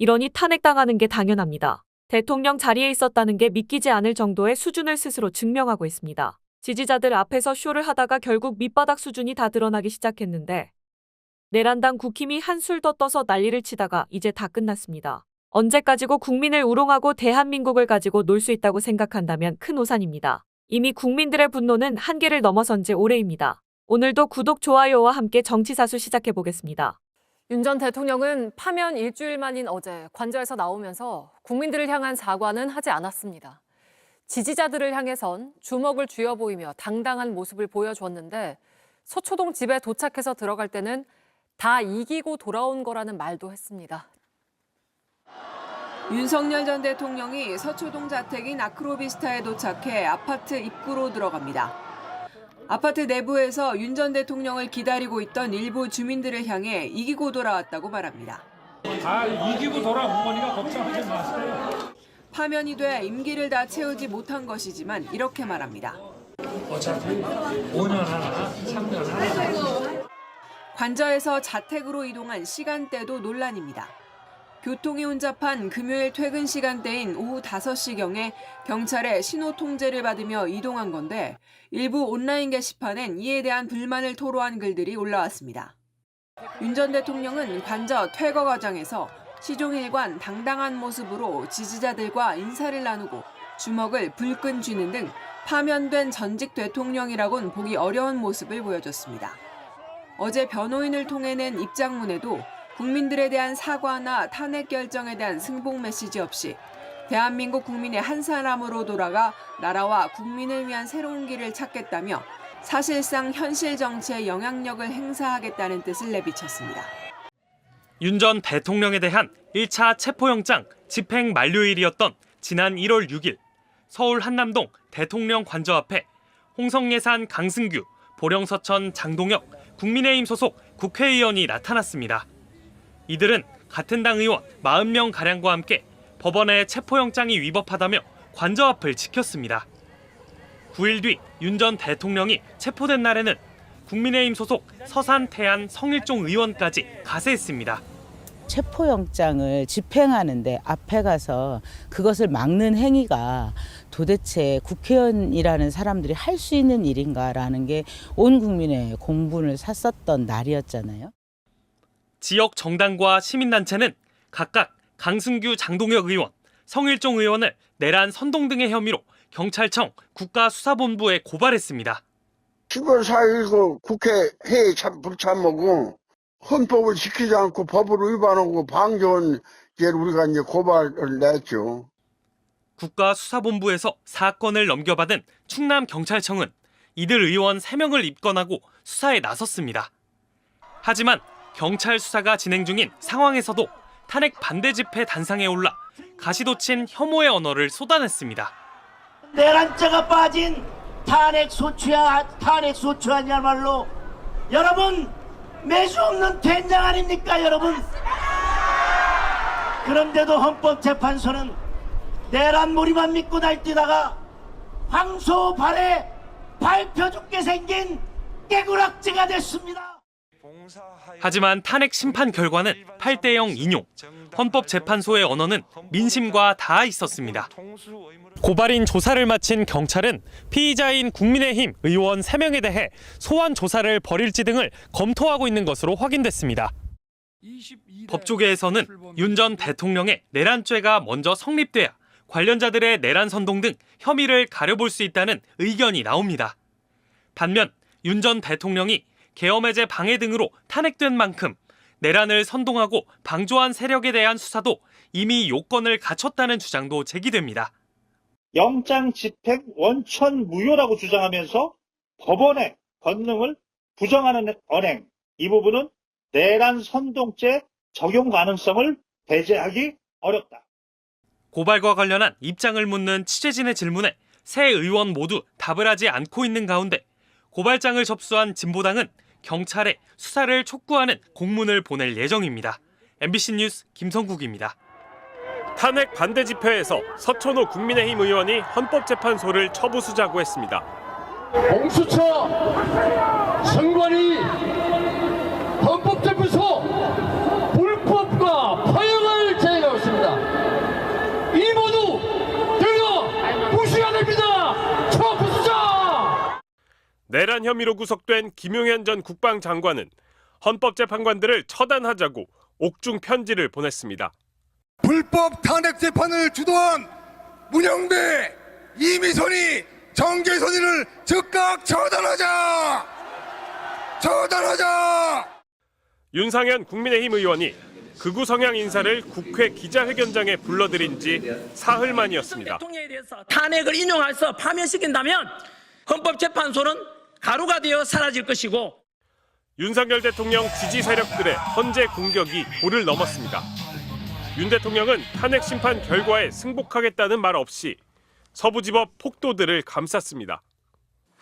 이러니 탄핵당하는 게 당연합니다. 대통령 자리에 있었다는 게 믿기지 않을 정도의 수준을 스스로 증명하고 있습니다. 지지자들 앞에서 쇼를 하다가 결국 밑바닥 수준이 다 드러나기 시작했는데 내란당 국힘이 한술 더 떠서 난리를 치다가 이제 다 끝났습니다. 언제까지고 국민을 우롱하고 대한민국을 가지고 놀 수 있다고 생각한다면 큰 오산입니다. 이미 국민들의 분노는 한계를 넘어선 지 오래입니다. 오늘도 구독, 좋아요와 함께 정치사수 시작해보겠습니다. 윤 전 대통령은 파면 일주일 만인 어제 관저에서 나오면서 국민들을 향한 사과는 하지 않았습니다. 지지자들을 향해선 주먹을 쥐어 보이며 당당한 모습을 보여주었는데 서초동 집에 도착해서 들어갈 때는 다 이기고 돌아온 거라는 말도 했습니다. 윤석열 전 대통령이 서초동 자택인 아크로비스타에 도착해 아파트 입구로 들어갑니다. 아파트 내부에서 윤 전 대통령을 기다리고 있던 일부 주민들을 향해 이기고 돌아왔다고 말합니다. 이기고 돌아온 거니까 걱정하지 마세요. 파면이 돼 임기를 다 채우지 못한 것이지만 이렇게 말합니다. 어차피 5년 하나, 3년 하나. 관저에서 자택으로 이동한 시간대도 논란입니다. 교통이 혼잡한 금요일 퇴근 시간대인 오후 5시경에 경찰의 신호 통제를 받으며 이동한 건데 일부 온라인 게시판엔 이에 대한 불만을 토로한 글들이 올라왔습니다. 윤 전 대통령은 관저 퇴거 과정에서 시종일관 당당한 모습으로 지지자들과 인사를 나누고 주먹을 불끈 쥐는 등 파면된 전직 대통령이라곤 보기 어려운 모습을 보여줬습니다. 어제 변호인을 통해 낸 입장문에도 국민들에 대한 사과나 탄핵 결정에 대한 승복 메시지 없이 대한민국 국민의 한 사람으로 돌아가 나라와 국민을 위한 새로운 길을 찾겠다며 사실상 현실 정치에 영향력을 행사하겠다는 뜻을 내비쳤습니다. 윤 전 대통령에 대한 1차 체포영장 집행 만료일이었던 지난 1월 6일 서울 한남동 대통령 관저 앞에 홍성예산 강승규, 보령서천 장동혁 국민의힘 소속 국회의원이 나타났습니다. 이들은 같은 당 의원 40명가량과 함께 법원의 체포영장이 위법하다며 관저 앞을 지켰습니다. 9일 뒤 윤 전 대통령이 체포된 날에는 국민의힘 소속 서산, 태안, 성일종 의원까지 가세했습니다. 체포영장을 집행하는데 앞에 가서 그것을 막는 행위가 도대체 국회의원이라는 사람들이 할 수 있는 일인가라는 게 온 국민의 공분을 샀었던 날이었잖아요. 지역 정당과 시민단체는 각각 강승규, 장동혁 의원, 성일종 의원을 내란 선동 등의 혐의로 경찰청 국가수사본부에 고발했습니다. 10월 4일 국회 회의 불참하고 헌법을 지키지 않고 법을 위반하고 방조한 죄를 우리가 이제 고발을 냈죠. 국가수사본부에서 사건을 넘겨받은 충남경찰청은 이들 의원 3명을 입건하고 수사에 나섰습니다. 하지만 경찰 수사가 진행 중인 상황에서도 탄핵 반대 집회 단상에 올라 가시돋친 혐오의 언어를 쏟아냈습니다. 내란죄가 빠진 탄핵 소추안이야말로 여러분 매수 없는 된장 아닙니까 여러분? 그런데도 헌법재판소는 내란몰이만 믿고 날뛰다가 황소 발에 밟혀 죽게 생긴 깨구락지가 됐습니다. 하지만 탄핵 심판 결과는 8대0 인용. 헌법재판소의 언어는 민심과 닿아 있었습니다. 고발인 조사를 마친 경찰은 피의자인 국민의힘 의원 3명에 대해 소환 조사를 벌일지 등을 검토하고 있는 것으로 확인됐습니다. 법조계에서는 윤 전 대통령의 내란죄가 먼저 성립돼야 관련자들의 내란 선동 등 혐의를 가려볼 수 있다는 의견이 나옵니다. 반면 윤 전 대통령이 계엄해제 방해 등으로 탄핵된 만큼 내란을 선동하고 방조한 세력에 대한 수사도 이미 요건을 갖췄다는 주장도 제기됩니다. 영장 집행 원천 무효라고 주장하면서 법원의 권능을 부정하는 언행, 이 부분은 내란 선동죄 적용 가능성을 배제하기 어렵다. 고발과 관련한 입장을 묻는 취재진의 질문에 세 의원 모두 답을 하지 않고 있는 가운데 고발장을 접수한 진보당은 경찰에 수사를 촉구하는 공문을 보낼 예정입니다. MBC 뉴스 김성국입니다. 탄핵 반대 집회에서 서천호 국민의힘 의원이 헌법재판소를 처부수자고 했습니다. 공수처 선관위 헌법재판소 불법과 파행을 제기하고 내란 혐의로 구속된 김용현 전 국방장관은 헌법재판관들을 처단하자고 옥중 편지를 보냈습니다. 불법 탄핵 재판을 주도한 문영배, 이미선이, 정계선이를 즉각 처단하자! 처단하자! 윤상현 국민의힘 의원이 극우 성향 인사를 국회 기자회견장에 불러들인 지 사흘 만이었습니다. 대통령에 대해서 탄핵을 인용해서 파면시킨다면 헌법재판소는 가루가 되어 사라질 것이고 윤석열 대통령 지지 세력들의 헌재 공격이 도를 넘었습니다. 윤 대통령은 탄핵 심판 결과에 승복하겠다는 말 없이 서부지법 폭도들을 감쌌습니다.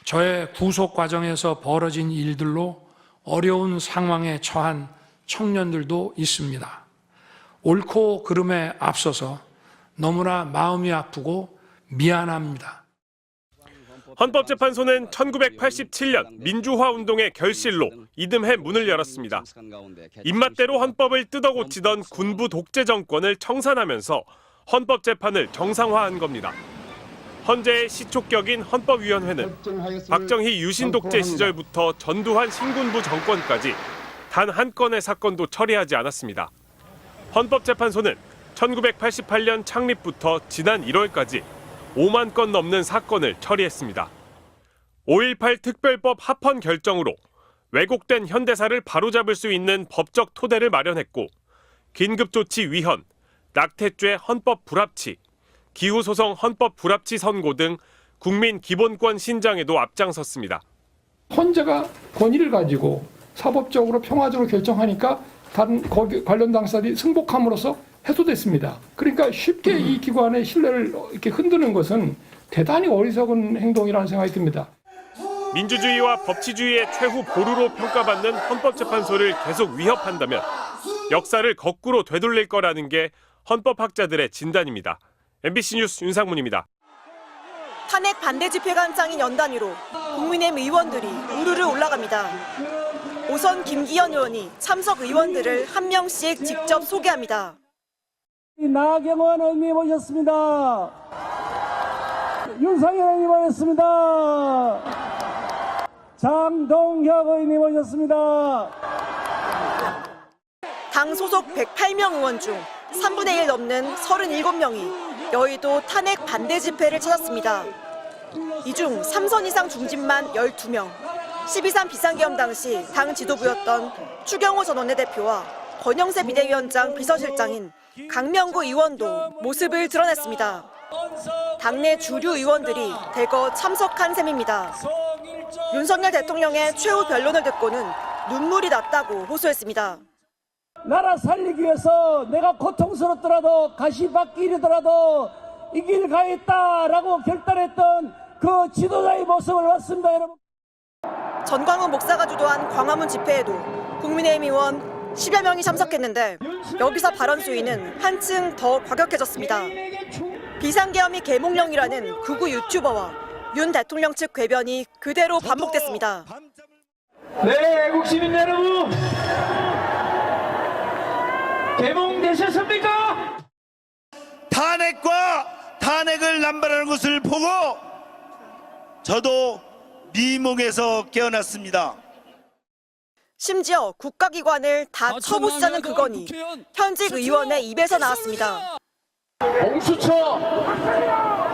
저의 구속 과정에서 벌어진 일들로 어려운 상황에 처한 청년들도 있습니다. 옳고 그름에 앞서서 너무나 마음이 아프고 미안합니다. 헌법재판소는 1987년 민주화운동의 결실로 이듬해 문을 열었습니다. 입맛대로 헌법을 뜯어고치던 군부 독재 정권을 청산하면서 헌법재판을 정상화한 겁니다. 헌재의 시초격인 헌법위원회는 박정희 유신 독재 시절부터 전두환 신군부 정권까지 단 한 건의 사건도 처리하지 않았습니다. 헌법재판소는 1988년 창립부터 지난 1월까지 5만 건 넘는 사건을 처리했습니다. 5.18 특별법 합헌 결정으로 왜곡된 현대사를 바로잡을 수 있는 법적 토대를 마련했고 긴급조치 위헌, 낙태죄 헌법 불합치, 기후소송 헌법 불합치 선고 등 국민 기본권 신장에도 앞장섰습니다. 헌재가 권위를 가지고 사법적으로 평화적으로 결정하니까 다른 관련 당사자들이 승복함으로써 해소됐습니다. 그러니까 쉽게 이 기관의 신뢰를 이렇게 흔드는 것은 대단히 어리석은 행동이라는 생각이 듭니다. 민주주의와 법치주의의 최후 보루로 평가받는 헌법재판소를 계속 위협한다면 역사를 거꾸로 되돌릴 거라는 게 헌법학자들의 진단입니다. MBC 뉴스 윤상문입니다. 탄핵 반대 집회관장인 연단위로 국민의힘 의원들이 우르르 올라갑니다. 우선 김기현 의원이 참석 의원들을 한 명씩 직접 소개합니다. 나경원 의원님 오셨습니다. 윤상현 의원님 오셨습니다. 장동혁 의원님 오셨습니다. 당 소속 108명 의원 중 3분의 1 넘는 37명이 여의도 탄핵 반대 집회를 찾았습니다. 이 중 3선 이상 중진만 12명, 12.3 비상계엄 당시 당 지도부였던 추경호 전 원내대표와 권영세 비대위원장 비서실장인 강명구 의원도 모습을 드러냈습니다. 당내 주류 의원들이 대거 참석한 셈입니다. 윤석열 대통령의 최후 변론을 듣고는 눈물이 났다고 호소했습니다. 나라 살리기 위해서 내가 고통스럽더라도 가시밭길이더라도 이 길 가겠다라고 결단했던 그 지도자의 모습을 봤습니다, 여러분. 전광훈 목사가 주도한 광화문 집회에도 국민의힘 의원 10여 명이 참석했는데 여기서 발언 수위는 한층 더 과격해졌습니다. 비상계엄이 계몽령이라는 극우 유튜버와 윤 대통령 측 궤변이 그대로 반복됐습니다. 네, 애국 시민 여러분, 계몽되셨습니까? 탄핵을 남발하는 것을 보고 저도 미몽에서 깨어났습니다. 심지어 국가기관을 다 쳐부수자는 그거니 현직 의원의 입에서 나왔습니다. 공수처,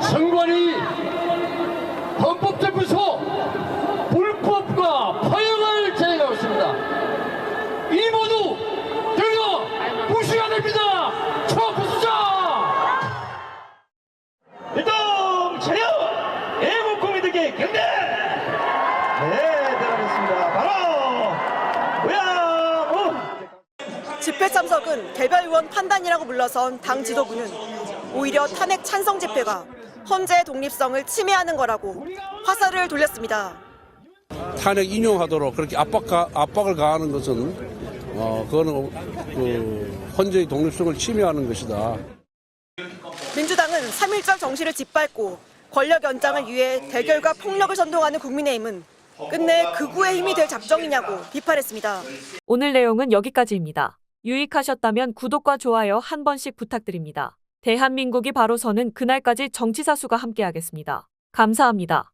선관위, 헌법재판소 불법과 파행을 제기하고 있습니다. 이 모두 들어 무시해야 됩니다. 처부수자! 일동 차려! 애국 국민들께 경례! 네, 대단했습니다. 바로 우양우! 집회 참석은 개별 의원 판단이라고 물러선 당 지도부는 오히려 탄핵 찬성 집회가 헌재의 독립성을 침해하는 거라고 화살을 돌렸습니다. 탄핵 인용하도록 그렇게 압박을 가하는 것은 그거는 헌재의 독립성을 침해하는 것이다. 민주당은 3.1절 정신을 짓밟고 권력 연장을 위해 대결과 폭력을 선동하는 국민의힘은 끝내 극우의 힘이 될 작정이냐고 비판했습니다. 오늘 내용은 여기까지입니다. 유익하셨다면 구독과 좋아요 한 번씩 부탁드립니다. 대한민국이 바로 서는 그날까지 정치사수가 함께하겠습니다. 감사합니다.